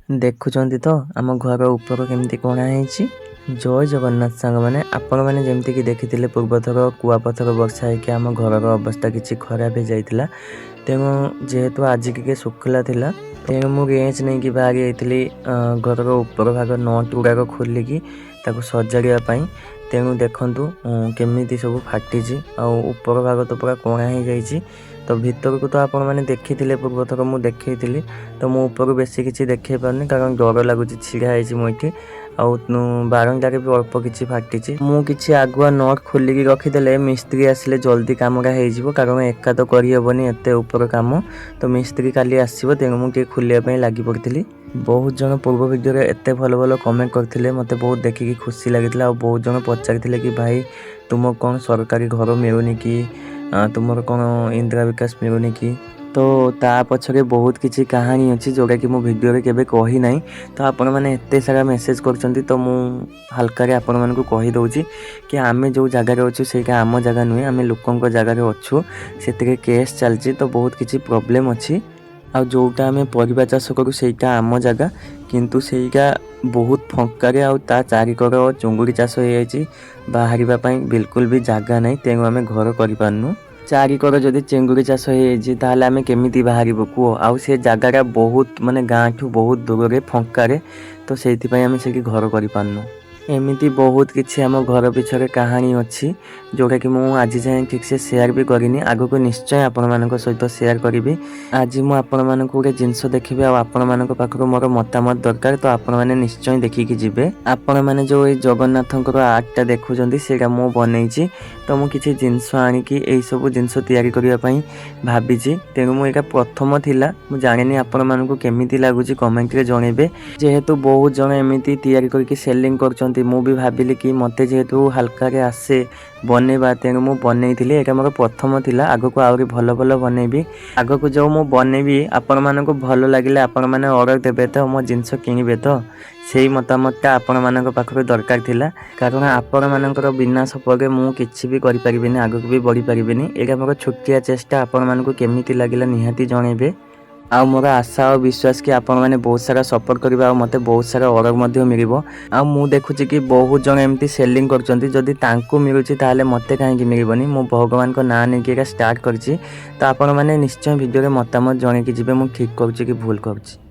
देखुचंती तो आम घर ऊपर केमती कोणा है। जय जगन्नाथ सांग मैंने आपण मैंने जमती देखी पूर्वथर कुआपथर वर्षा होकर आम घर अवस्था किसी खराब हो जाता। तेणु जेहेतु आज के शुक्ला थिला तेणु मु रेंज नहीं कि बाहरी जाइली घर ऊपर भाग नट गुड़ाक खोलिकी सजाड़ापी। तेणु देखु केमी सब फाटी ऊपर भाग तो पूरा कणा हो जाइए। तो भीतर को तो आपण मैंने देखी पूर्वथर मुझे देखी तो मो ऊपर बेसी किसी देखे पारनी कारण डर लगुच छिड़ाई मुझे बारंडारे भी अल्प किसी फाटी। मुझे आगुआ नट खोलिकी रखीदे मिस्त्री आसिले जल्दी कमटा हो कारण एका तो करहबनी एत ऊपर कम। तो मिस्त्री काली आसो तेणु मुझे खोलियापी लगी पड़ी। बहुत जन पूर्व वीडियो एत भल भल कमेंट करते मत बहुत देखिकी खुशी लगी। बहुत जन पचारि कि भाई तुम कौन सरकारी घर मिलूनी कि तुमर कौन इंदिरा विकास मिलूनी कि। तो ता पछरे बहुत किसी कहानी अच्छी जोटा कि मो वीडियो केबे कही नहीं। तो आपण मैंने एत सारा मेसेज कर तो मु हल्का आपण मानक कही दउची कि आमे जो जगार अच्छु सेटा आम जगह नुहे आम लोकों जगार अच्छु से केस चलची। तो बहुत किसी प्रोब्लेम अच्छी आ जोटा आम परिबा चाष करूँ सेटा आम जगह किंतु सेटा बहुत फंकार आ चारिकर चुंगुड़ी चाष हो बाहर बिल्कुल भी जगह नहीं। तेणु आम घर कर चारिकर जदि चिंगुड़ी चाष होताले आम केमी बाहर कह आउ से जगह बहुत माने गाँ ठू बहुत दूर में फंकार। तो से आम से घर कर एमती बहुत किसी आम घर पिछड़े कहानी अच्छी जोटा कि मुझे आज जाए ठीक से शेयर भी करनी। आग को निश्चय आपण मान सहित शेयर करी। आज मुझे गोटे जिनस देखी आपण पाखर मोर मतामत दरकार। तो आपण मैंने निश्चय देखिकी जी आपण मैंने जो जगन्नाथ आर्टा देखुं से मु बनई। तो मुझे किसी जिनस आणिकी यही सब जिनस तैयारी करने भावी। तेणु मुझे प्रथम थिला मु जानी आपण मानक केमी लगुच कमेंट रे जनइबे। जेहेतु बहुत जन एमती तैयारी करके सेलिंग कर मु भी भाविली कि मत जेहेतु हल्का आसे बनइबा तेणु मु बनई। एटा मोर प्रथम थिला आग को आहरी भल भल बनइबी। आग को जो मु बनइबी आपण मानक भल लगिले आपण माने ऑर्डर देबे तो मो जिनस किनिबे। तो सेही मतामतटा आपण मानक पाखरे दरकार थिला कारण आपण मानकर बिना सपोर्ट मु किछि भी करि परिबिनी आगक भी बढ़ी परिबिनी। एटा मोर छोटिया चेष्टा आपण मानक केमिति लागिला निहाती जणइबे। आ मोर आशा और विश्वास कि आपण मैंने बहुत सारा सपोर्ट करेंगे मत बहुत सारा ऑर्डर मिल। मु देखुची कि बहुत जन एमती सेलिंग कर मिलूँ मत कहीं मिलबनी। मु भगवान को ना नहीं स्टार्ट करछि। तो आपण मैंने निश्चय वीडियो में मतामत जनईकी जी मु ठीक करुच्ची कि भूल करुच्ची।